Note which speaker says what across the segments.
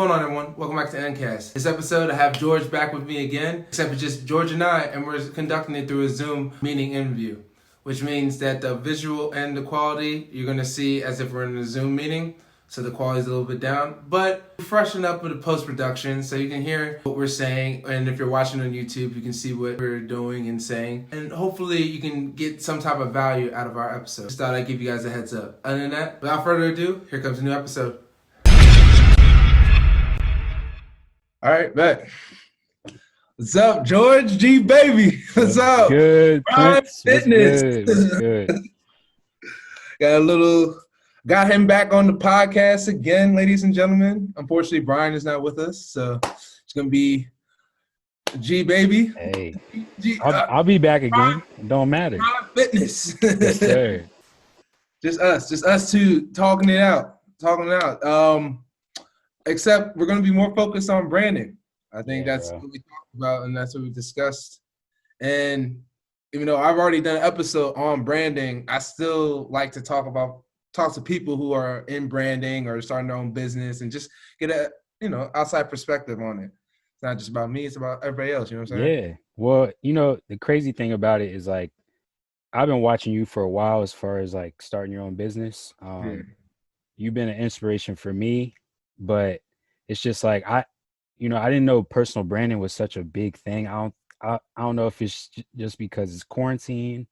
Speaker 1: Hold on, everyone. Welcome back to N.Cast. This episode, I have George back with me again, except it's just George and I, and we're conducting it through a Zoom meeting interview, which means that the visual and the quality you're going to see as if we're in a Zoom meeting, so the quality's a little bit down, but we're freshening up with the post-production so you can hear what we're saying, and if you're watching on YouTube, you can see what we're doing and saying, and hopefully you can get some type of value out of our episode. Just thought I'd give you guys a heads up. Other than that, without further ado, here comes a new episode. All right, bet. What's up, George G. Baby? What's up?
Speaker 2: Good, Prince.
Speaker 1: Fitness.
Speaker 2: What's good?
Speaker 1: Got him back on the podcast again, ladies and gentlemen. Unfortunately, Brian is not with us, so it's gonna be G. Baby.
Speaker 2: Hey, I'll be back again. It don't matter.
Speaker 1: Fitness.
Speaker 2: Yes, sir.
Speaker 1: Just us two talking it out. Except we're going to be more focused on branding. I think that's what we talked about, and that's what we discussed. And even though I've already done an episode on branding, I still like to talk to people who are in branding or starting their own business and just get a outside perspective on it. It's not just about me; it's about everybody else. You know what I'm saying?
Speaker 2: Yeah. Well, the crazy thing about it is like I've been watching you for a while as far as like starting your own business. You've been an inspiration for me. But it's just like I didn't know personal branding was such a big thing. I don't know if it's just because it's quarantine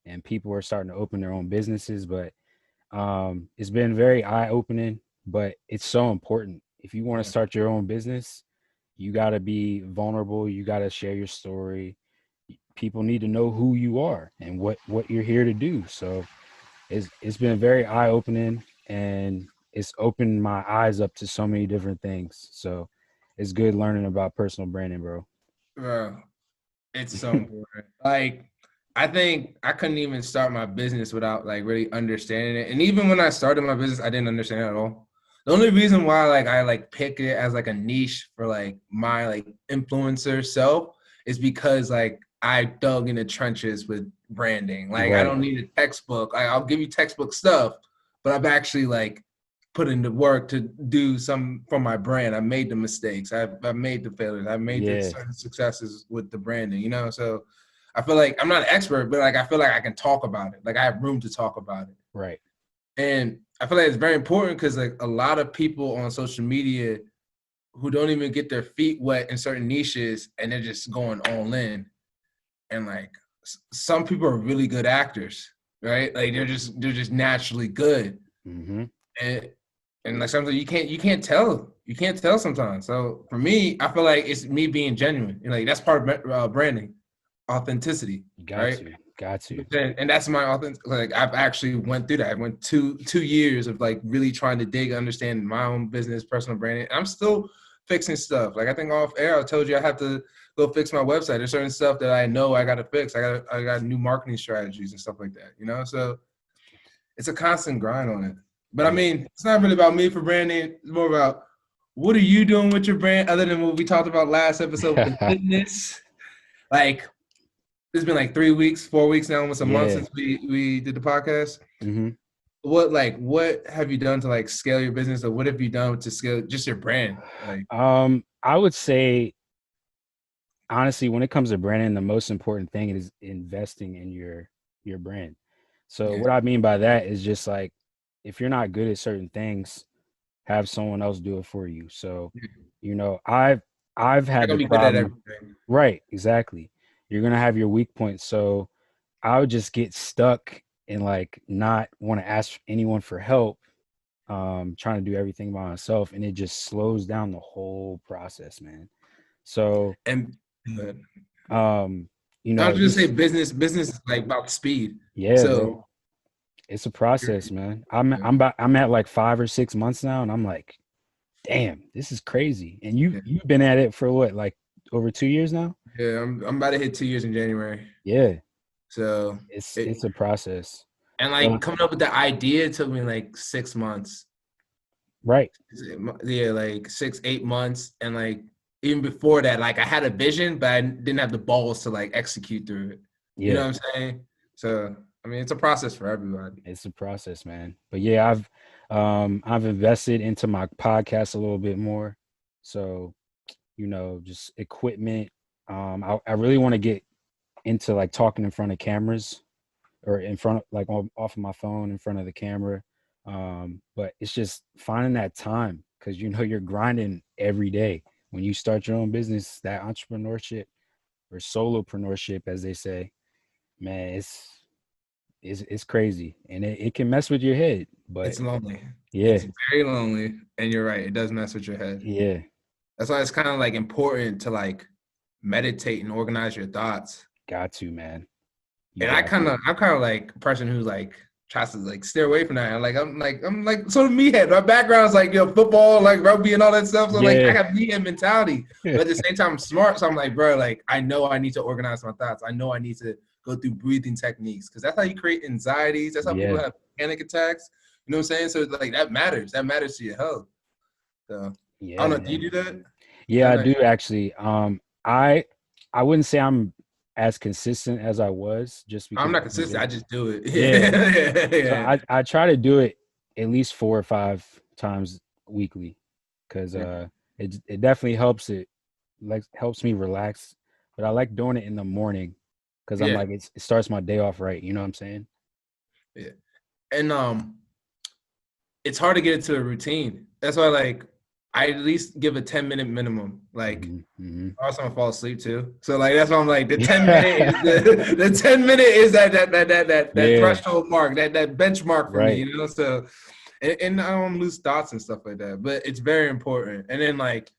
Speaker 2: and people are starting to open their own businesses, but it's been very eye-opening. But it's so important. If you want to start your own business, you got to be vulnerable. You got to share your story. People need to know who you are and what you're here to do. So it's been very eye-opening, and it's opened my eyes up to so many different things. So it's good learning about personal branding, bro.
Speaker 1: Bro, it's so important. Like, I think I couldn't even start my business without like really understanding it. And even when I started my business, I didn't understand it at all. The only reason why I pick it as like a niche for like my like influencer self is because like I dug in the trenches with branding. Like I don't need a textbook. I'll give you textbook stuff, but I've actually like put in the work to do some for my brand. I made the mistakes. I've made the failures. I've made the certain successes with the branding, So I feel like I'm not an expert, but like I feel like I can talk about it. Like I have room to talk about it.
Speaker 2: Right.
Speaker 1: And I feel like it's very important because like a lot of people on social media who don't even get their feet wet in certain niches and they're just going all in. And like some people are really good actors, right? Like they're just naturally good.
Speaker 2: Mm-hmm.
Speaker 1: And like sometimes you can't tell sometimes. So for me, I feel like it's me being genuine. Like that's part of branding, authenticity.
Speaker 2: Got you.
Speaker 1: And that's my authentic. Like I've actually went through that. I went 2 years of like really trying to understand my own business, personal branding. I'm still fixing stuff. Like I think off air, I told you I have to go fix my website. There's certain stuff that I know I got to fix. I got new marketing strategies and stuff like that. So it's a constant grind on it. But I mean, it's not really about me for branding. It's more about what are you doing with your brand other than what we talked about last episode with the fitness. Like, it's been like 4 weeks now, almost a month since we did the podcast.
Speaker 2: Mm-hmm.
Speaker 1: What have you done to like scale your business, or what have you done to scale just your brand? Like,
Speaker 2: I would say, honestly, when it comes to branding, the most important thing is investing in your brand. So what I mean by that is just like, if you're not good at certain things, have someone else do it for you. So, I've had the problem. Right, exactly. You're gonna have your weak points. So I would just get stuck and like not want to ask anyone for help, trying to do everything by myself, and it just slows down the whole process, man. So
Speaker 1: I was just say business is like about speed.
Speaker 2: Yeah, so bro. It's a process, man. I'm at like 5 or 6 months now, and I'm like, damn, this is crazy. And you've been at it for what, like over 2 years now?
Speaker 1: Yeah, I'm about to hit 2 years in January.
Speaker 2: Yeah.
Speaker 1: So
Speaker 2: it's a process.
Speaker 1: And like coming up with the idea took me like 6 months.
Speaker 2: Right.
Speaker 1: Yeah, like 6-8 months, and like even before that, like I had a vision, but I didn't have the balls to like execute through it. Yeah. You know what I'm saying? So I mean, it's a process for everybody.
Speaker 2: It's a process, man. But yeah, I've invested into my podcast a little bit more. So, just equipment. I really want to get into like talking in front of cameras or in front of like off of my phone in front of the camera. But it's just finding that time because you're grinding every day. When you start your own business, that entrepreneurship or solopreneurship, as they say, man, it's crazy and it can mess with your head. But
Speaker 1: it's lonely.
Speaker 2: Yeah,
Speaker 1: It's very lonely, and you're right. It does mess with your head.
Speaker 2: Yeah,
Speaker 1: that's why it's kind of like important to like meditate and organize your thoughts.
Speaker 2: Got to, man.
Speaker 1: And I'm kind of like a person who's like tries to like steer away from that. I'm like sort of meathead. My background's like football, like rugby and all that stuff. So like I got meathead mentality, but at the same time I'm smart. So I'm like, bro, like I know I need to organize my thoughts. I know I need to go through breathing techniques because that's how you create anxieties. That's how people have panic attacks. You know what I'm saying? So like that matters. That matters to your health. So I don't know. Do you do that?
Speaker 2: Yeah, I do actually. I wouldn't say I'm as consistent as I was just because
Speaker 1: I'm not consistent. I just do it.
Speaker 2: So I try to do it at least 4 or 5 times weekly because it definitely helps. It like helps me relax, but I like doing it in the morning because I'm like it starts my day off right. You know what I'm saying?
Speaker 1: Yeah, and it's hard to get into a routine. That's why like I at least give a 10-minute minimum. Like also I'm gonna fall asleep too. So like that's why I'm like the 10-minute the 10-minute is that threshold mark, that benchmark for me, you know. So and I don't lose thoughts and stuff like that. But it's very important. And then like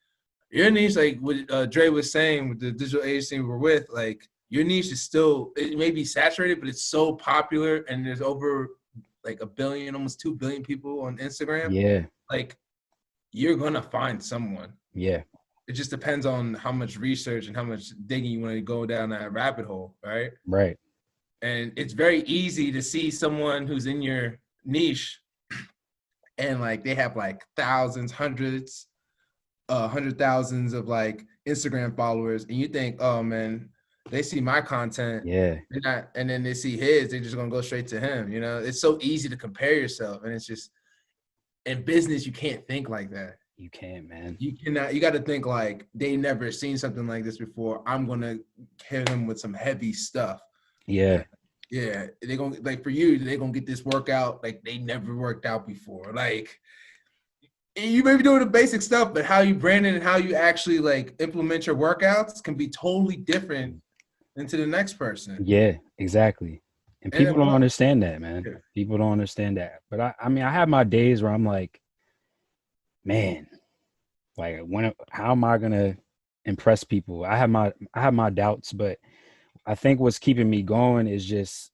Speaker 1: your niche, like what Dre was saying with the digital agency we're with, like your niche is still, it may be saturated, but it's so popular and there's over like 1 billion, almost 2 billion people on Instagram.
Speaker 2: Yeah.
Speaker 1: Like you're gonna find someone.
Speaker 2: Yeah.
Speaker 1: It just depends on how much research and how much digging you want to go down that rabbit hole, right?
Speaker 2: Right.
Speaker 1: And it's very easy to see someone who's in your niche and like they have like thousands, hundreds thousands of like Instagram followers, and you think, oh man, they see my content, and then they see his, they're just gonna go straight to him. You know, it's so easy to compare yourself, and it's just in business you can't think like that.
Speaker 2: You can't, man.
Speaker 1: You cannot. You got to think like they never seen something like this before. I'm gonna hit them with some heavy stuff.
Speaker 2: Yeah.
Speaker 1: Yeah, they're gonna like for you. They're gonna get this workout like they never worked out before. Like you may be doing the basic stuff, but how you brand it and how you actually like implement your workouts can be totally different than to the next person.
Speaker 2: Yeah, exactly. And people don't understand that, man. Yeah. People don't understand that. But I mean, I have my days where I'm like, man, like how am I gonna impress people? I have my doubts, but I think what's keeping me going is just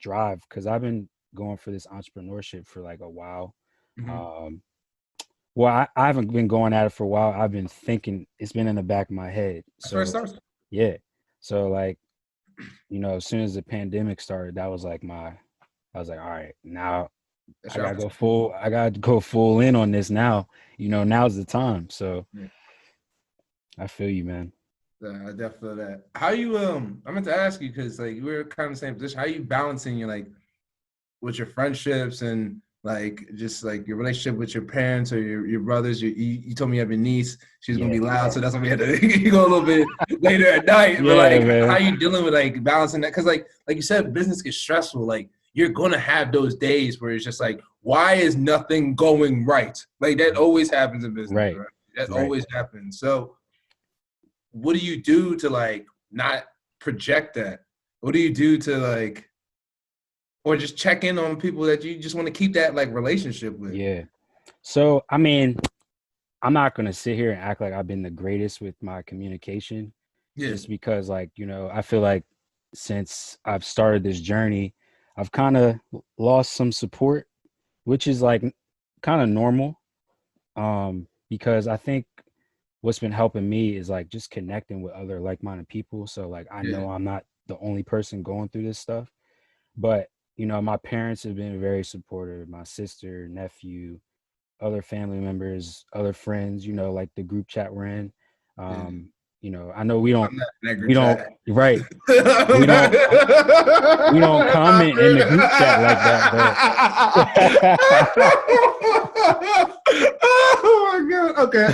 Speaker 2: drive, because I've been going for this entrepreneurship for like a while. Well, I haven't been going at it for a while. I've been thinking, it's been in the back of my head. So yeah. So like, you know, as soon as the pandemic started, I was like, all right, now I gotta go full in on this now. You know, now's the time. So I feel you, man.
Speaker 1: I definitely feel that. How you I meant to ask you, because like we're kind of the same position. How are you balancing your like with your friendships and like just like your relationship with your parents or your brothers? You told me you have a niece. She's gonna be loud, so that's why we had to go a little bit later at night. But like, man, how you dealing with like balancing that? Because like you said, business gets stressful. Like you're gonna have those days where it's just like, why is nothing going right? Like that always happens in business, right? That always happens. So what do you do to like not project that? What do you do to like, or just check in on people that you just want to keep that like relationship with?
Speaker 2: Yeah. So, I mean, I'm not going to sit here and act like I've been the greatest with my communication. Just because like, you know, I feel like since I've started this journey, I've kind of lost some support, which is like kind of normal. Because I think what's been helping me is like just connecting with other like-minded people. So like, I know I'm not the only person going through this stuff, but you know, my parents have been very supportive, my sister, nephew, other family members, other friends, you know, like the group chat we're in. You know, I know we don't comment in the group chat like that,
Speaker 1: Oh my god. Okay.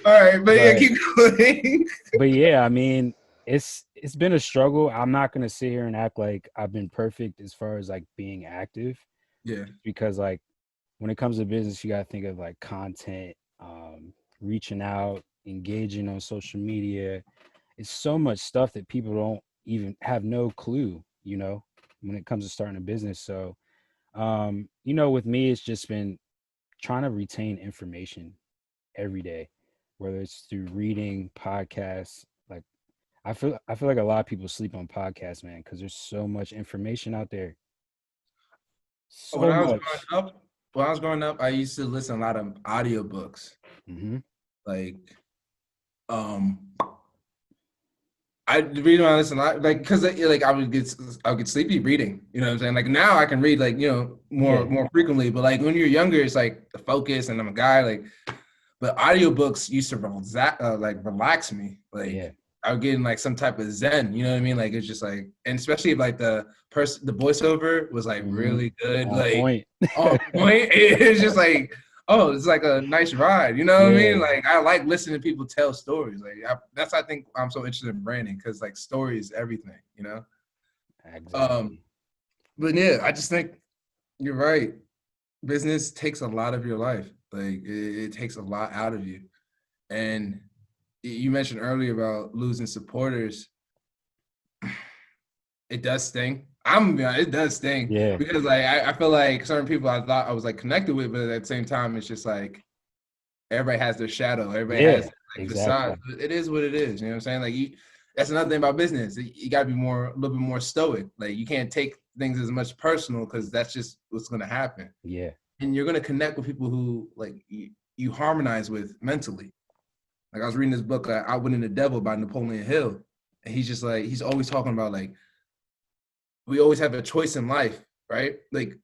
Speaker 1: All right. But yeah, keep going.
Speaker 2: But yeah, I mean, it's been a struggle. I'm not gonna sit here and act like I've been perfect as far as like being active.
Speaker 1: Yeah.
Speaker 2: Because like when it comes to business, you gotta think of like content, reaching out, engaging on social media. It's so much stuff that people don't even have no clue, when it comes to starting a business. So with me, it's just been trying to retain information every day, whether it's through reading, podcasts. Like I feel like a lot of people sleep on podcasts, man, because there's so much information out there.
Speaker 1: When
Speaker 2: So
Speaker 1: I was
Speaker 2: much.
Speaker 1: growing up, I used to listen a lot of audiobooks.
Speaker 2: Mm-hmm.
Speaker 1: Like, the reason why I listen a lot, like, because like I would get sleepy reading. You know what I'm saying? Like now I can read like more frequently, but like when you're younger, it's like the focus, and I'm a guy like. But audiobooks used to relax me. Like I would get in like some type of zen. You know what I mean? Like it's just like, and especially if like the voiceover was like really good,
Speaker 2: on
Speaker 1: like
Speaker 2: point.
Speaker 1: on point. It's just like, oh, it's like a nice ride. You know what I mean? Like I like listening to people tell stories. Like I think I'm so interested in branding, because like story is everything.
Speaker 2: Exactly.
Speaker 1: But yeah, I just think you're right. Business takes a lot of your life. Like it takes a lot out of you. And you mentioned earlier about losing supporters. It does sting. It does sting.
Speaker 2: Yeah.
Speaker 1: Because like I feel like certain people I thought I was like connected with, but at the same time, it's just like everybody has their shadow. Everybody has like facade. It is what it is. You know what I'm saying? Like that's another thing about business. You gotta be a little bit more stoic. Like you can't take things as much personal, because that's just what's gonna happen.
Speaker 2: Yeah.
Speaker 1: And you're gonna connect with people who like you harmonize with mentally. Like I was reading this book, Outwitting the Devil by Napoleon Hill, and he's always talking about like we always have a choice in life, right? Like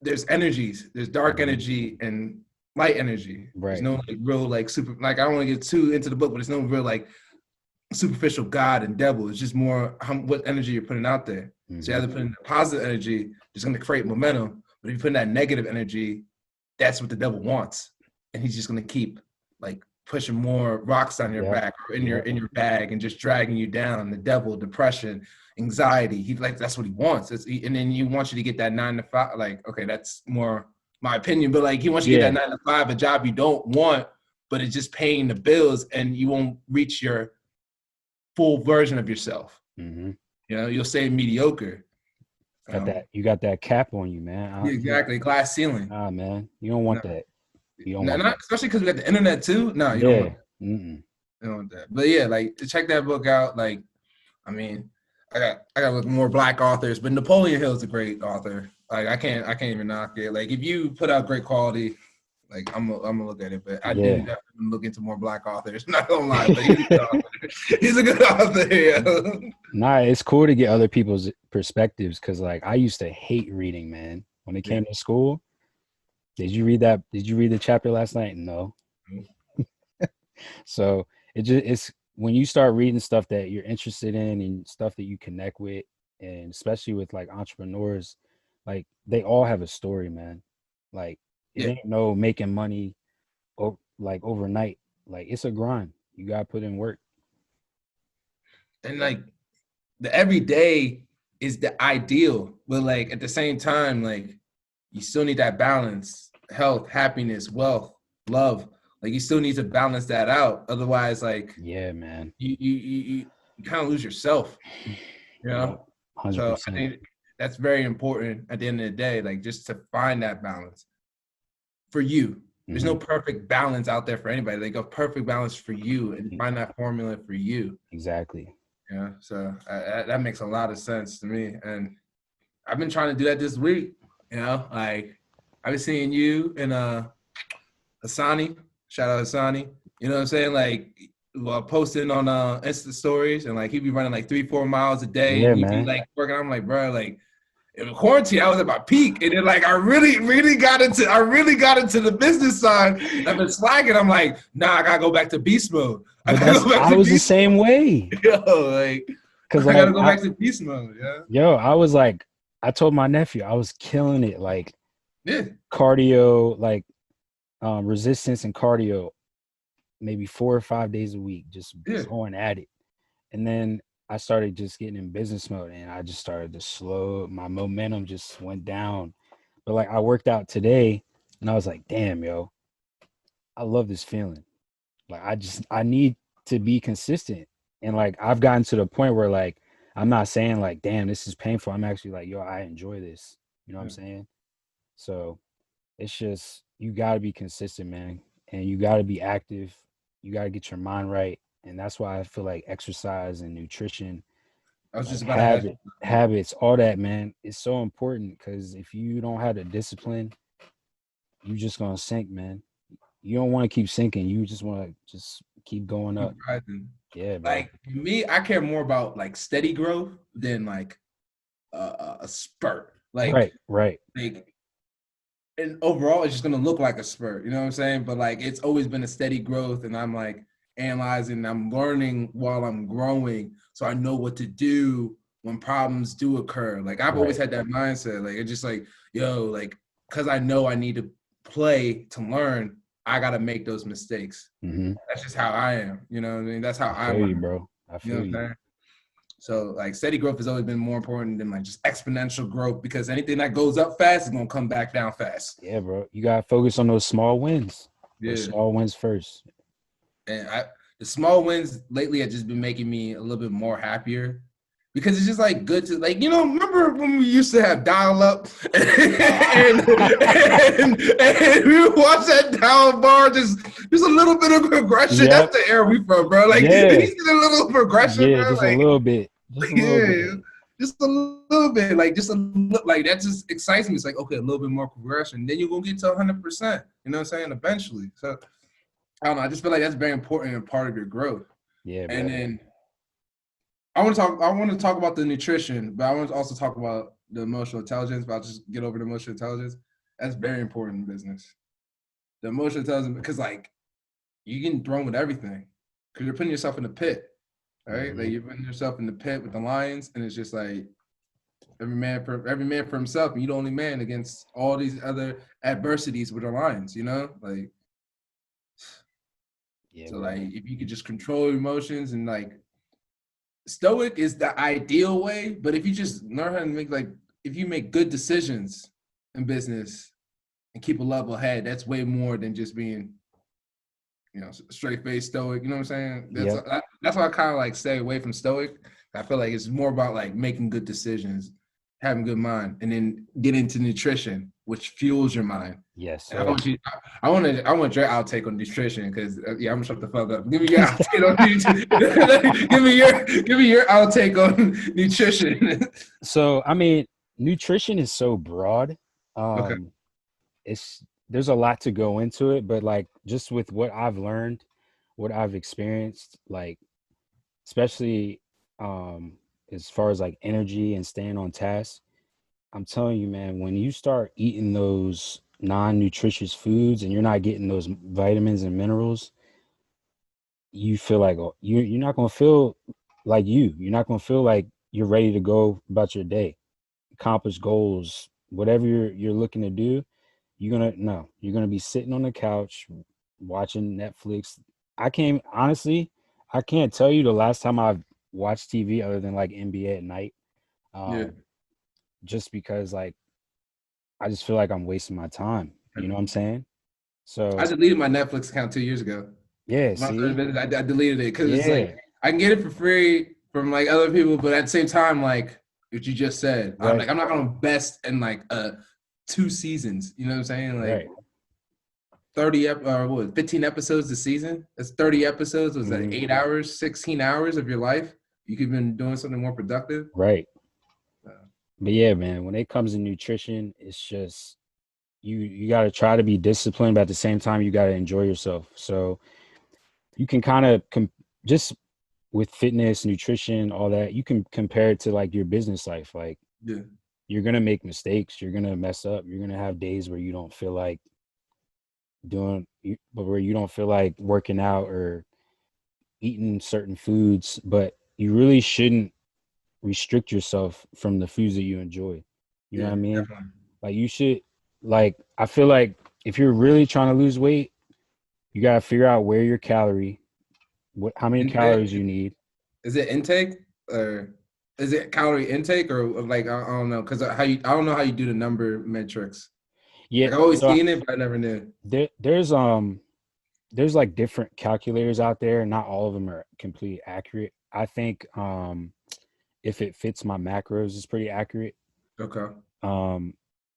Speaker 1: there's energies, there's dark energy and light energy.
Speaker 2: Right.
Speaker 1: There's no like real like super, like I don't want to get too into the book, but there's no real like superficial God and devil. It's just more what energy you're putting out there. So you have to put in the positive energy, it's going to create momentum. But if you put in that negative energy, that's what the devil wants, and he's just going to keep like pushing more rocks on your back or in your bag and just dragging you down. The devil, depression, anxiety. That's what he wants. And then he wants you to get that 9 to 5. Like, okay, that's more my opinion, but like he wants you to get that 9 to 5, a job you don't want, but it's just paying the bills, and you won't reach your full version of yourself. You'll stay mediocre.
Speaker 2: You got that cap on you, man.
Speaker 1: Exactly, glass ceiling.
Speaker 2: Man, you don't want that. You don't want
Speaker 1: that. Especially because we got the internet too. No, you don't want that. You don't want that. But yeah, like check that book out. Like, I mean, I got look more Black authors, but Napoleon Hill is a great author. Like I can't even knock it. Like if you put out great quality, like I'm gonna look at it. But I do definitely look into more Black authors. Not gonna lie, but he's a good author. He's a good author. Yeah.
Speaker 2: Nah, it's cool to get other people's perspectives, because like I used to hate reading, man. When it came to school, did you read that? Did you read the chapter last night? No. So it's when you start reading stuff that you're interested in and stuff that you connect with, and especially with like entrepreneurs, like they all have a story, man. Like it ain't no making money like overnight. Like it's a grind. You gotta put in work.
Speaker 1: And like the everyday is the ideal, but like at the same time, like you still need that balance, health, happiness, wealth, love. Like you still need to balance that out. Otherwise, like
Speaker 2: man,
Speaker 1: you kind of lose yourself. 100%. So I think that's very important at the end of the day, like just to find that balance for you. There's no perfect balance out there for anybody. Like a perfect balance for you, and find that formula for you.
Speaker 2: Exactly.
Speaker 1: So that makes a lot of sense to me. And I've been trying to do that this week. Like I've been seeing you and Hassani. Shout out Hassani. You know what I'm saying? Like posting on Insta stories, and like he'd be running like 3-4 miles a day.
Speaker 2: Yeah,
Speaker 1: he'd be like working. I'm like, bro, like in quarantine, I was at my peak, and then like I really got into the business side. I've been slacking. I'm like, nah, I gotta go back to beast mode.
Speaker 2: I was the same way.
Speaker 1: Because I gotta go back to beast mode.
Speaker 2: I was like, I told my nephew I was killing it. Like
Speaker 1: Yeah.
Speaker 2: cardio, like resistance and cardio, maybe 4 or 5 days a week, just
Speaker 1: Yeah.
Speaker 2: going at it. And then I started just getting in business mode, and I just started to slow. My momentum just went down. But like I worked out today, and I was like, damn, yo, I love this feeling. Like I need to be consistent. And like I've gotten to the point where like I'm not saying like, damn, this is painful. I'm actually like, yo, I enjoy this. You know what I'm
Speaker 1: Yeah.
Speaker 2: saying? So it's just you gotta be consistent, man. And you gotta be active. You gotta get your mind right. And that's why I feel like exercise and nutrition,
Speaker 1: I was
Speaker 2: like
Speaker 1: just about to ask you about that.
Speaker 2: habits, all that, man, is so important because if you don't have the discipline, you just gonna sink, man. You don't want to keep sinking. You just want to just keep going
Speaker 1: Keep
Speaker 2: up.
Speaker 1: rising.
Speaker 2: Yeah, bro.
Speaker 1: Like for me, I care more about like steady growth than like a spurt.
Speaker 2: Right, right.
Speaker 1: Like and overall it's just gonna look like a spurt, you know what I'm saying? But like it's always been a steady growth, and I'm like analyzing, I'm learning while I'm growing, so I know what to do when problems do occur. Like I've always
Speaker 2: Right.
Speaker 1: had that mindset. Like it's just like, yo, like because I know I need to play to learn, I gotta make those mistakes.
Speaker 2: Mm-hmm.
Speaker 1: That's just how I am. You know what I mean? That's how
Speaker 2: I
Speaker 1: I
Speaker 2: feel you,
Speaker 1: learn.
Speaker 2: bro. I
Speaker 1: You know
Speaker 2: feel
Speaker 1: what I'm
Speaker 2: you.
Speaker 1: saying? So like steady growth has always been more important than like just exponential growth, because anything that goes up fast is gonna come back down fast.
Speaker 2: Yeah, bro. You gotta focus on those small wins. Those
Speaker 1: Yeah.
Speaker 2: small wins first.
Speaker 1: And the small wins lately have just been making me a little bit more happier, because it's just like good to like, remember when we used to have dial up and we would watch that dial bar, just a little bit of progression. That's
Speaker 2: Yep.
Speaker 1: the era we from, bro. Like you
Speaker 2: Yeah.
Speaker 1: see a little progression,
Speaker 2: Yeah.
Speaker 1: bro.
Speaker 2: Just a
Speaker 1: Like
Speaker 2: little bit. Just a little
Speaker 1: yeah,
Speaker 2: bit.
Speaker 1: just a little bit, like just a like that just excites me. It's like, okay, a little bit more progression, then you're gonna get to 100%. You know what I'm saying? Eventually. So I don't know. I just feel like that's very important and part of your growth.
Speaker 2: Yeah,
Speaker 1: And
Speaker 2: bro.
Speaker 1: then I want to talk about the nutrition, but I want to also talk about the emotional intelligence. But I'll just get over the emotional intelligence. That's very important in business. The emotional intelligence, because like you get thrown with everything, because you're putting yourself in the pit, right? Like
Speaker 2: Mm-hmm.
Speaker 1: you're putting yourself in the pit with the lions, and it's just like every man for himself, and you're the only man against all these other adversities with the lions. Like
Speaker 2: Yeah,
Speaker 1: so,
Speaker 2: bro.
Speaker 1: like if you could just control your emotions, and like stoic is the ideal way, but if you just learn how to if you make good decisions in business and keep a level head, that's way more than just being, straight face stoic. You know what I'm saying?
Speaker 2: Yep.
Speaker 1: That's why I kind of like stay away from stoic. I feel like it's more about like making good decisions, having good mind, and then get into nutrition, which fuels your mind.
Speaker 2: Yes,
Speaker 1: And I
Speaker 2: sir.
Speaker 1: want you, I want your outtake on nutrition, because I'm gonna shut the fuck up. Give me your outtake on nutrition. give me your outtake on nutrition.
Speaker 2: So I mean, nutrition is so broad.
Speaker 1: Okay.
Speaker 2: Um, it's there's a lot to go into it, but like just with what I've learned, what I've experienced, like especially as far as like energy and staying on task, I'm telling you, man, when you start eating those non-nutritious foods and you're not getting those vitamins and minerals, you feel like you're not gonna feel like you're not gonna feel like you're ready to go about your day, accomplish goals, whatever you're looking to do. You're gonna be sitting on the couch watching Netflix. I can't tell you the last time I've watched TV other than like NBA at night.
Speaker 1: Yeah.
Speaker 2: Um, just because like I just feel like I'm wasting my time. You know what I'm saying?
Speaker 1: I
Speaker 2: So
Speaker 1: deleted my Netflix account 2 years ago.
Speaker 2: yeah,
Speaker 1: When I started
Speaker 2: see,
Speaker 1: business, I deleted it because it's like
Speaker 2: yeah,
Speaker 1: I can get it for free from like other people, but at the same time, like what you just said,
Speaker 2: right,
Speaker 1: I'm not gonna invest in like 2 seasons. You know what I'm saying? Like
Speaker 2: right.
Speaker 1: 15 episodes a season. That's 30 episodes. Was that
Speaker 2: Hmm.
Speaker 1: 8 hours, 16 hours of your life? You could have been doing something more productive.
Speaker 2: Right.
Speaker 1: Uh,
Speaker 2: But yeah, man, when it comes to nutrition, it's just you got to try to be disciplined, but at the same time, you got to enjoy yourself. So you can kind of just with fitness, nutrition, all that, you can compare it to like your business life. Like
Speaker 1: yeah,
Speaker 2: you're gonna make mistakes, you're gonna mess up, you're gonna have days where you don't feel like but where you don't feel like working out or eating certain foods, but you really shouldn't restrict yourself from the foods that you enjoy. You know what
Speaker 1: yeah,
Speaker 2: I mean?
Speaker 1: definitely.
Speaker 2: Like you should. like I feel like if you're really trying to lose weight, you gotta figure out where your how many
Speaker 1: Intake?
Speaker 2: calories you need.
Speaker 1: Is it intake or is it calorie intake or like I don't know because I don't know how you do the number metrics.
Speaker 2: Yeah,
Speaker 1: Like I've always
Speaker 2: so
Speaker 1: seen it, but I never knew.
Speaker 2: there's like different calculators out there. Not all of them are completely accurate. I think if it fits my macros, it's pretty accurate.
Speaker 1: Okay.
Speaker 2: Um,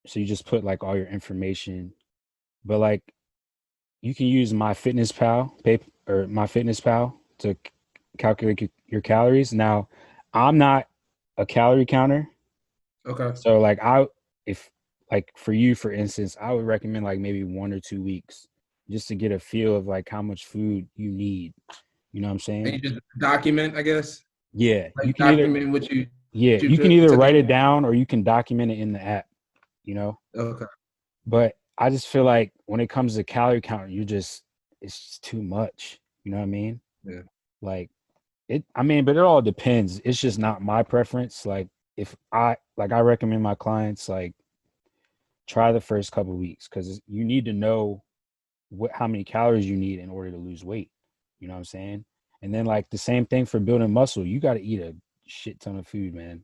Speaker 2: so you just put like all your information, but like you can use my Fitness Pal to calculate your calories. Now, I'm not a calorie counter,
Speaker 1: Okay.
Speaker 2: so if like for you, for instance, I would recommend like maybe 1 or 2 weeks just to get a feel of like how much food you need. You know what I'm
Speaker 1: And
Speaker 2: saying?
Speaker 1: you just document, I guess.
Speaker 2: Yeah,
Speaker 1: Like document what you
Speaker 2: you can either
Speaker 1: took
Speaker 2: write
Speaker 1: in.
Speaker 2: it down or you can document it in the app, you know?
Speaker 1: Okay.
Speaker 2: But I just feel like when it comes to calorie count, it's just too much. You know what I mean?
Speaker 1: Yeah.
Speaker 2: Like but it all depends. It's just not my preference. Like I recommend my clients like try the first couple of weeks because you need to know how many calories you need in order to lose weight. You know what I'm saying? And then like the same thing for building muscle. You got to eat a shit ton of food, man.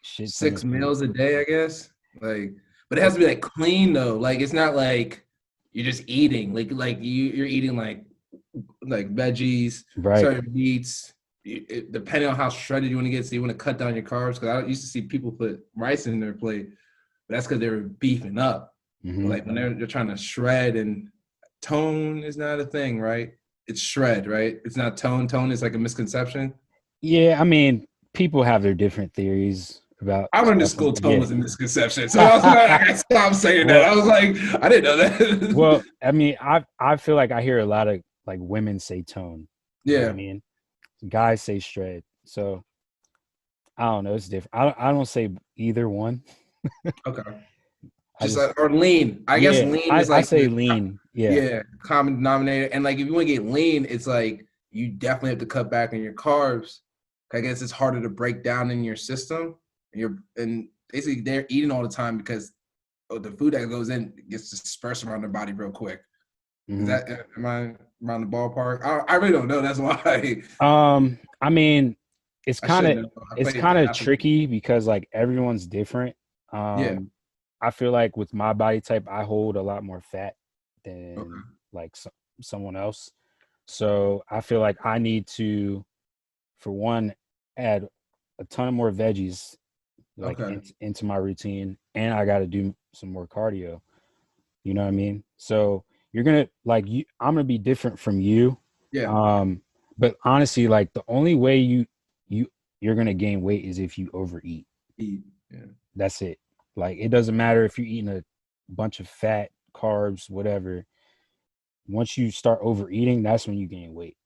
Speaker 2: Shit ton of
Speaker 1: Six
Speaker 2: food.
Speaker 1: meals a day, I guess. Like, but it has to be like clean though. Like it's not like you're just eating. Like you're eating like veggies,
Speaker 2: Right.
Speaker 1: certain meats. Depending on how shredded you want to get, so you want to cut down your carbs. Because I used to see people put rice in their plate, but that's because they were beefing up. But
Speaker 2: Mm-hmm.
Speaker 1: like when they're trying to shred, and tone is not a thing, right? It's shred, right? It's not tone. Tone is like a misconception.
Speaker 2: Yeah, I mean, people have their different theories about
Speaker 1: I went to
Speaker 2: stuff.
Speaker 1: school, tone
Speaker 2: Yeah.
Speaker 1: was a misconception. So I was like, I gotta stop saying that.
Speaker 2: well,
Speaker 1: I was like, I didn't know that.
Speaker 2: I mean, I feel like I hear a lot of like women say tone. You know what I
Speaker 1: Yeah.
Speaker 2: mean? Guys say shred. So I don't know. It's different. I don't say either one.
Speaker 1: Okay.
Speaker 2: I
Speaker 1: Just
Speaker 2: just
Speaker 1: like or lean. I guess
Speaker 2: yeah.
Speaker 1: lean is
Speaker 2: I
Speaker 1: like
Speaker 2: say lean. Yeah.
Speaker 1: yeah, common denominator. And like if you want to get lean, it's like you definitely have to cut back on your carbs. I guess it's harder to break down in your system. And basically they're eating all the time because the food that goes in gets dispersed around the body real quick. Is
Speaker 2: Mm-hmm.
Speaker 1: that am I around the ballpark? I really don't know. That's why
Speaker 2: I mean,
Speaker 1: I should know. I
Speaker 2: it's
Speaker 1: played
Speaker 2: kind of
Speaker 1: athlete.
Speaker 2: tricky because like everyone's different.
Speaker 1: Yeah.
Speaker 2: I feel like with my body type, I hold a lot more fat
Speaker 1: Okay.
Speaker 2: than like someone else. So I feel like I need to, for one, add a ton of more veggies like
Speaker 1: Okay.
Speaker 2: into my routine, and I got to do some more cardio. You know what I mean? So you're gonna like you. I'm gonna be different from you.
Speaker 1: Yeah.
Speaker 2: Um, but honestly, like the only way you you're gonna gain weight is if you overeat.
Speaker 1: Eat. Yeah.
Speaker 2: That's it. Like it doesn't matter if you're eating a bunch of fat, carbs, whatever. Once you start overeating, that's when you gain weight.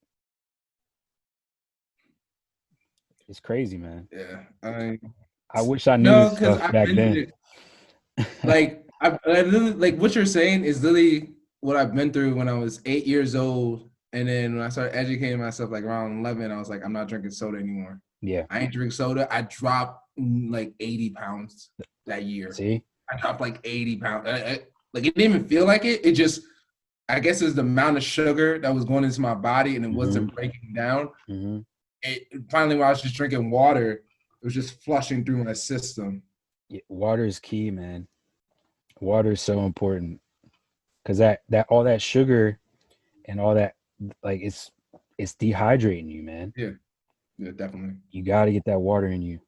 Speaker 2: It's crazy, man.
Speaker 1: Yeah.
Speaker 2: I wish I knew
Speaker 1: No,
Speaker 2: this
Speaker 1: because
Speaker 2: stuff
Speaker 1: I've
Speaker 2: back
Speaker 1: been
Speaker 2: then.
Speaker 1: through like I literally, like what you're saying is literally what I've been through when I was 8 years old. And then when I started educating myself like around 11, I was like, I'm not drinking soda anymore.
Speaker 2: Yeah.
Speaker 1: I ain't drink soda. I dropped like 80 pounds that year.
Speaker 2: See?
Speaker 1: I dropped like 80 pounds. Like it didn't even feel like it. It just, I guess it's the amount of sugar that was going into my body and it
Speaker 2: Mm-hmm.
Speaker 1: wasn't breaking down.
Speaker 2: Mm-hmm.
Speaker 1: It finally, when I was just drinking water, it was just flushing through my system.
Speaker 2: Yeah, water is key, man. Water is so important because that all that sugar and all that like it's dehydrating you, man.
Speaker 1: Yeah, yeah, definitely.
Speaker 2: You got to get that water in you.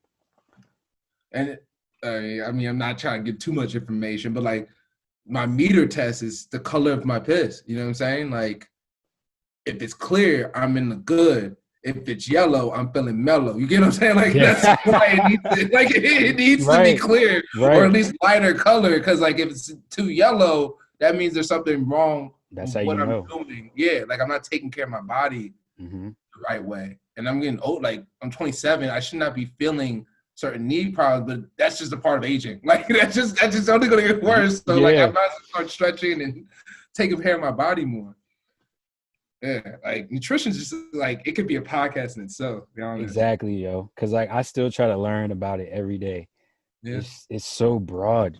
Speaker 1: And I mean, I'm not trying to get too much information, but like my meter test is the color of my piss. You know what I'm saying? Like if it's clear, I'm in the good. If it's yellow, I'm feeling mellow. You get what I'm saying? Like that's
Speaker 2: Yeah.
Speaker 1: why it needs to be
Speaker 2: Right.
Speaker 1: clear or
Speaker 2: Right.
Speaker 1: at least lighter color. Because like if it's too yellow, that means there's something wrong
Speaker 2: That's
Speaker 1: with
Speaker 2: how you
Speaker 1: what I'm
Speaker 2: know.
Speaker 1: doing. Yeah, like I'm not taking care of my body
Speaker 2: Mm-hmm.
Speaker 1: the right way. And I'm getting old. Like I'm 27. I should not be feeling certain knee problems, but that's just a part of aging. Like that's just only gonna get worse. So like I
Speaker 2: Yeah.
Speaker 1: might start stretching and taking care of my body more. Yeah, like nutrition's just like it could be a podcast in itself, to be honest.
Speaker 2: Exactly, yo. Cause like I still try to learn about it every day.
Speaker 1: Yeah.
Speaker 2: It's so broad.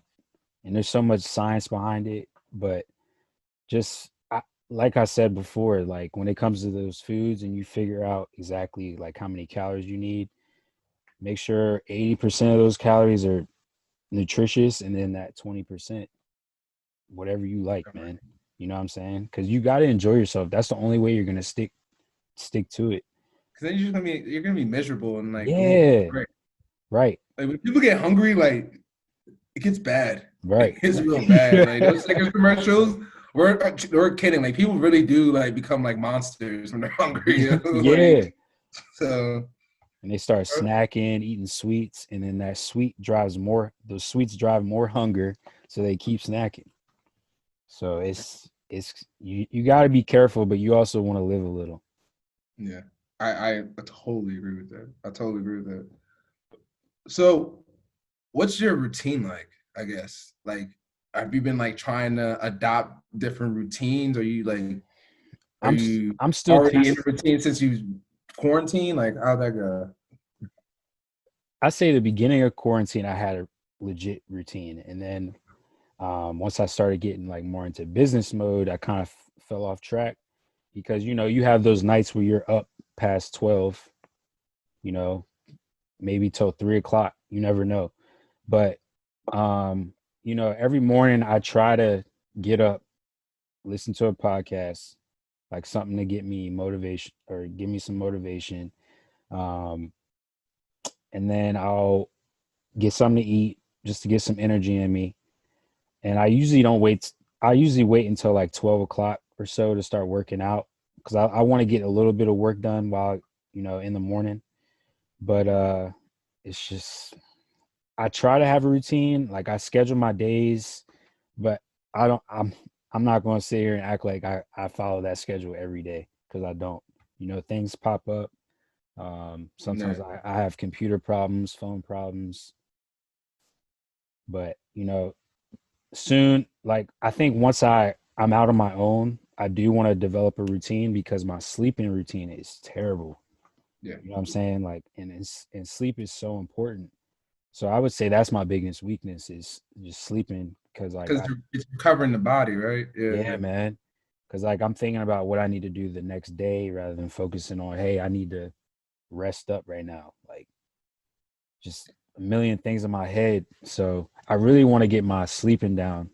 Speaker 2: and there's so much science behind it. But just like I said before, like when it comes to those foods and you figure out exactly like how many calories you need, make sure 80% of those calories are nutritious, and then that 20%, whatever you like, man. You know what I'm saying? Because you got to enjoy yourself. That's the only way you're gonna stick to it.
Speaker 1: Because then you're gonna be miserable and like it won't
Speaker 2: Yeah,
Speaker 1: feel great.
Speaker 2: right,
Speaker 1: Like when people get hungry, like it gets bad.
Speaker 2: right.
Speaker 1: It's real bad. Like those Snickers commercials, we're kidding. Like people really do like become like monsters when they're hungry.
Speaker 2: Yeah,
Speaker 1: Like so.
Speaker 2: and they start snacking, eating sweets, and then that sweet drives more. Those sweets drive more hunger, so they keep snacking. So it's you got to be careful, but you also want to live a little.
Speaker 1: Yeah, I totally agree with that. I totally agree with that. So, what's your routine like? I guess like have you been like trying to adopt different routines? Are you like are you
Speaker 2: I'm still
Speaker 1: already in a routine since you quarantine? Like how'd that go?
Speaker 2: I say the beginning of quarantine, I had a legit routine, and then once I started getting like more into business mode, I kind of fell off track because you have those nights where you're up past 12, you know, maybe till 3 o'clock. You never know, but every morning I try to get up, listen to a podcast, like something to get me motivation or give me some motivation, um, and then I'll get something to eat just to get some energy in me. And I usually don't wait. I usually wait until like 12 o'clock or so to start working out because I want to get a little bit of work done while, in the morning. But it's just, I try to have a routine. Like I schedule my days, but I'm not going to sit here and act like I follow that schedule every day because I don't. Things pop up. Sometimes
Speaker 1: Yeah.
Speaker 2: I have computer problems, phone problems, but soon, like I think once I'm out on my own, I do want to develop a routine because my sleeping routine is terrible.
Speaker 1: Yeah.
Speaker 2: You know what I'm saying? Like, and sleep is so important. So I would say that's my biggest weakness is just sleeping because like
Speaker 1: Because it's recovering the body, right?
Speaker 2: yeah,
Speaker 1: Yeah.
Speaker 2: man. Because like I'm thinking about what I need to do the next day rather than focusing on, hey, I need to rest up right now. Like just a million things in my head. So I really want to get my sleeping down.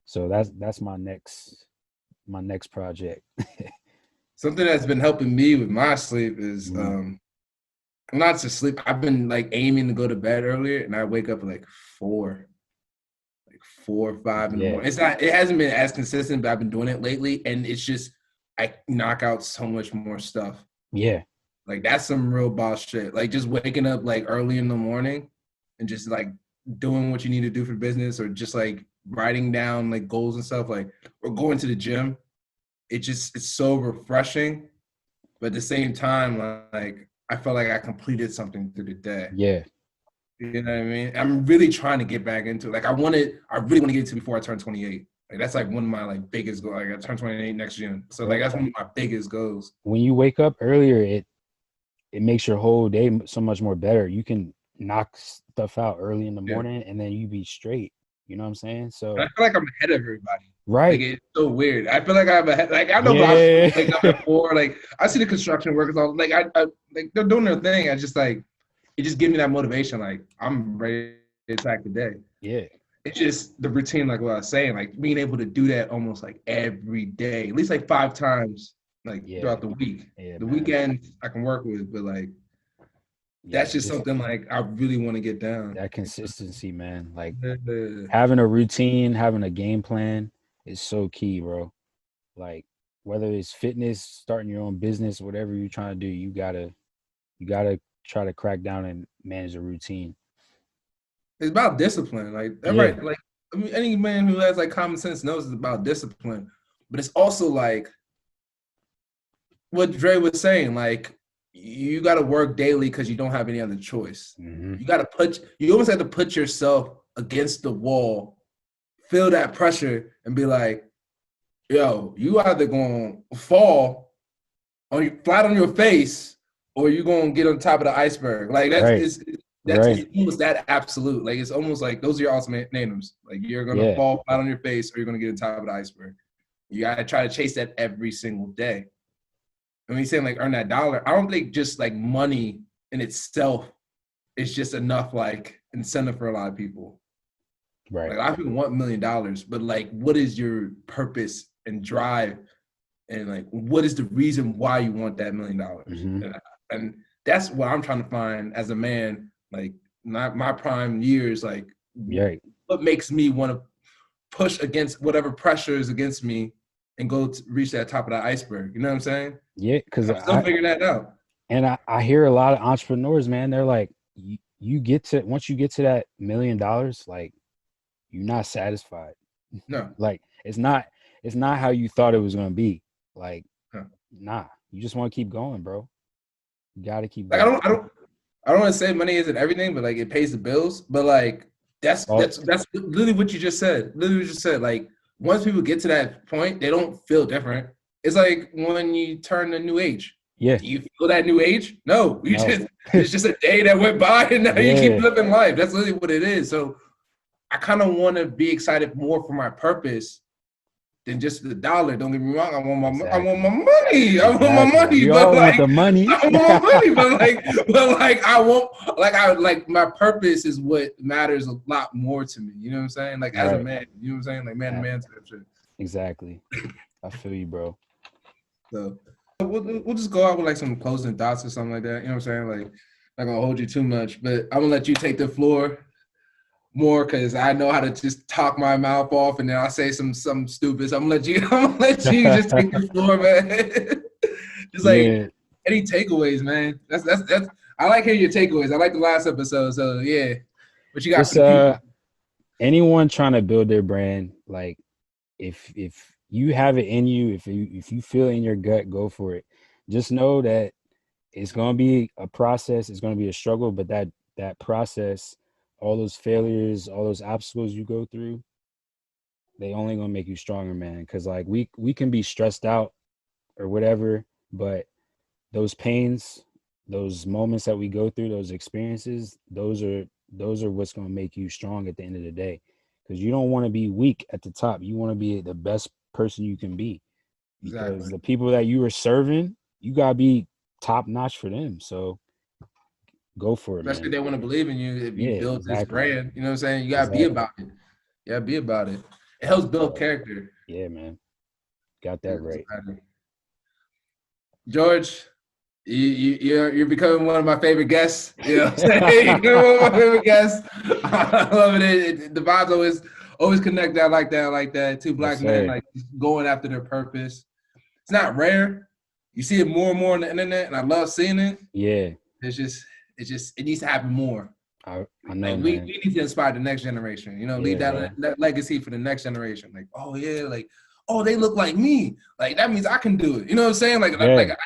Speaker 2: So that's my next project.
Speaker 1: Something that's been helping me with my sleep is not to sleep. I've been like aiming to go to bed earlier and I wake up at like 4 or 5 in the
Speaker 2: Yeah,
Speaker 1: morning. It hasn't been as consistent, but I've been doing it lately. And it's just I knock out so much more stuff.
Speaker 2: yeah,
Speaker 1: Like that's some real boss shit. Like just waking up like early in the morning and just like doing what you need to do for business or just like writing down like goals and stuff, like or going to the gym. It's so refreshing, but at the same time, like I felt like I completed something through the day.
Speaker 2: yeah.
Speaker 1: You know what I mean? I'm really trying to get back into it. Like I really want to get into it before I turn 28. Like that's like one of my like biggest goals. Like I turn 28 next June. So like
Speaker 2: Bro,
Speaker 1: that's one of my biggest goals.
Speaker 2: when you wake up earlier, it makes your whole day so much more better. You can knock stuff out early in the
Speaker 1: Yeah.
Speaker 2: morning, and then you be straight. You know what I'm saying?
Speaker 1: And
Speaker 2: So
Speaker 1: I feel like I'm ahead of everybody. Like
Speaker 2: right,
Speaker 1: it's so weird. I feel like I'm ahead. Like I know about
Speaker 2: yeah,
Speaker 1: wake up at 4. Like I see the construction workers all like I like they're doing their thing. I just like it just gives me that motivation. Like I'm ready to attack the day.
Speaker 2: yeah,
Speaker 1: It's just the routine, like what I was saying, like being able to do that almost like every day, at least like 5 times, like
Speaker 2: yeah,
Speaker 1: throughout the week.
Speaker 2: yeah,
Speaker 1: The
Speaker 2: man.
Speaker 1: weekend I can work with, but like
Speaker 2: Yeah,
Speaker 1: that's just
Speaker 2: just
Speaker 1: something like I really want to get down.
Speaker 2: that consistency, man. Like
Speaker 1: Yeah.
Speaker 2: having a routine, having a game plan is so key, bro. Like whether it's fitness, starting your own business, whatever you're trying to do, you gotta try to crack down and manage a routine.
Speaker 1: It's about discipline. Like
Speaker 2: Yeah,
Speaker 1: everybody, like I mean, any man who has like common sense knows it's about discipline. But it's also like what Dre was saying, like you got to work daily because you don't have any other choice.
Speaker 2: hmm,
Speaker 1: You almost have to put yourself against the wall, feel that pressure, and be like, yo, you either gonna fall on flat on your face, or you gonna get on top of the iceberg. Like that's
Speaker 2: right.
Speaker 1: it's That's
Speaker 2: Right.
Speaker 1: it's almost that absolute. Like it's almost like those are your ultimatums. Like you're gonna
Speaker 2: Yeah.
Speaker 1: fall flat on your face or you're gonna get to the top of the iceberg. You gotta try to chase that every single day. And when you're saying like earn that dollar, I don't think just like money in itself is just enough like incentive for a lot of people.
Speaker 2: Right.
Speaker 1: Like a lot of people want $1 million, but like what is your purpose and drive? And like what is the reason why you want that $1 million?
Speaker 2: Mm-hmm.
Speaker 1: And that's what I'm trying to find as a man, like not my prime years, like
Speaker 2: Right.
Speaker 1: what makes me want to push against whatever pressure is against me and go to reach that top of that iceberg. You know what I'm saying?
Speaker 2: Yeah, because
Speaker 1: I'm still figuring that out.
Speaker 2: And I hear a lot of entrepreneurs, man, they're like, you get to, once you get to that $1 million, like you're not satisfied.
Speaker 1: No.
Speaker 2: Like it's not how you thought it was gonna be. Like,
Speaker 1: Huh.
Speaker 2: nah, you just want to keep going, bro. You gotta keep
Speaker 1: Like
Speaker 2: going.
Speaker 1: I don't want to say money isn't everything, but like it pays the bills. But like that's literally what you just said. Literally what you just said. Like once people get to that point, they don't feel different. It's like when you turn a new age.
Speaker 2: Yeah.
Speaker 1: Do you feel that new age? No.
Speaker 2: No.
Speaker 1: It's just a day that went by and now you keep
Speaker 2: Yeah.
Speaker 1: living life. That's literally what it is. So I kind of want to be excited more for my purpose than just the dollar. Don't get me wrong. I want my money.
Speaker 2: Exactly.
Speaker 1: I want my money.
Speaker 2: We
Speaker 1: But
Speaker 2: all
Speaker 1: like,
Speaker 2: want the money.
Speaker 1: I want my money. But I want like my purpose is what matters a lot more to me. You know what I'm saying? Like as a
Speaker 2: Right.
Speaker 1: man. You know what I'm saying? Like man to man type shit.
Speaker 2: Exactly. I feel you, bro.
Speaker 1: So we'll just go out with like some closing thoughts or something like that. You know what I'm saying? Like not gonna hold you too much, but I'm gonna let you take the floor more because I know how to just talk my mouth off and then I'll say some stupid. So I'm gonna let you just take the floor, man. Just like any takeaways, man. That's I like hearing your takeaways. I like the last episode. So yeah. What you got
Speaker 2: Just
Speaker 1: for the people?
Speaker 2: anyone trying to build their brand, like if you have it in you, if you feel it in your gut, go for it. Just know that it's gonna be a process, it's gonna be a struggle, but that process, all those failures, all those obstacles you go through, they only gonna make you stronger, man. Because like we can be stressed out or whatever, but those pains, those moments that we go through, those experiences, those are what's gonna make you strong at the end of the day. Because you don't want to be weak at the top. You want to be the best person you can be. Because
Speaker 1: Exactly.
Speaker 2: the people that you are serving, you gotta be top notch for them. So go for it,
Speaker 1: Especially
Speaker 2: man.
Speaker 1: if they want to believe in you. If you
Speaker 2: Yeah,
Speaker 1: build this
Speaker 2: exactly.
Speaker 1: brand, you know what I'm saying? You gotta be
Speaker 2: Exactly.
Speaker 1: about it. You gotta be about it. It helps build character.
Speaker 2: Yeah, man. Got that right.
Speaker 1: George, you're becoming one of my favorite guests. You know what I'm saying? You're one of my favorite guests. I love it. The vibes always connect that like that. Two black men like going after their purpose. It's not rare. You see it more and more on the internet, and I love seeing it.
Speaker 2: Yeah.
Speaker 1: It needs to happen more.
Speaker 2: I know,
Speaker 1: Like
Speaker 2: man.
Speaker 1: we need to inspire the next generation. You know, leave that legacy for the next generation. Like, oh yeah, like, oh, they look like me. Like that means I can do it. You know what I'm saying? Like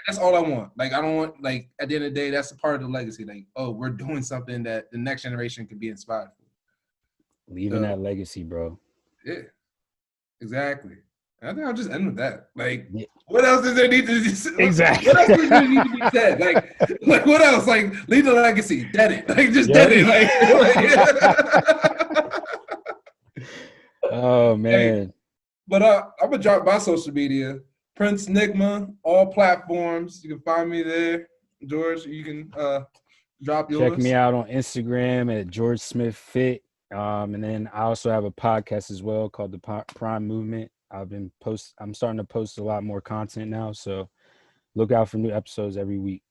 Speaker 1: that's all I want. Like I don't want, like, at the end of the day, that's a part of the legacy. Like, oh, we're doing something that the next generation can be inspired for.
Speaker 2: Leaving that legacy, bro.
Speaker 1: Yeah, exactly. I think I'll just end with that. Like, what else does there need to be?
Speaker 2: Exactly.
Speaker 1: What else does there need to be said? Like what else? Like, leave the legacy. Dead it. Like, just dead it. Like
Speaker 2: oh man.
Speaker 1: Hey, but I'm gonna drop my social media. Prince Nigma, all platforms. You can find me there. George, you can drop yours.
Speaker 2: Check me out on Instagram at George Smith Fit. And then I also have a podcast as well called the Prime Movement. I'm starting to post a lot more content now, so look out for new episodes every week.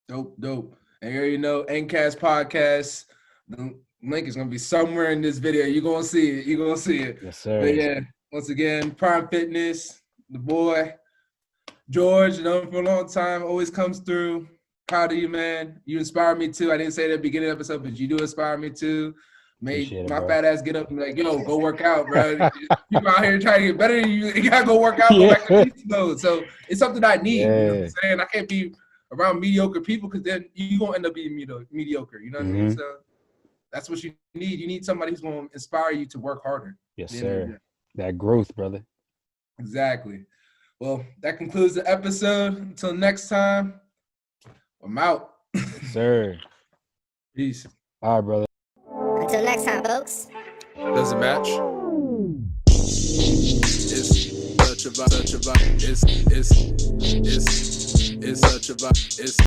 Speaker 1: Dope. And you know, N.Cast Podcast. The link is gonna be somewhere in this video. You're gonna see it.
Speaker 2: Yes, sir.
Speaker 1: But yeah, once again, Prime Fitness, the boy, George, known for a long time, always comes through. Proud of you, man. You inspire me too. I didn't say that at the beginning of the episode, but you do inspire me too. Made my fat ass get up and be like, yo, go work out, bro. People out here trying to get better. You gotta go work out, go back to beast mode. So it's something I need. You know what I'm saying? I can't be around mediocre people because then you're gonna end up being mediocre. You know what I mean? So that's what you need. You need somebody who's gonna inspire you to work harder.
Speaker 2: Yes, sir. That growth, brother.
Speaker 1: Exactly. Well, that concludes the episode. Until next time, I'm out.
Speaker 2: Yes, sir.
Speaker 1: Peace.
Speaker 2: All right, brother.
Speaker 3: Until next time, folks.
Speaker 4: Does it match? It's such a vibe. It's such a vibe. It's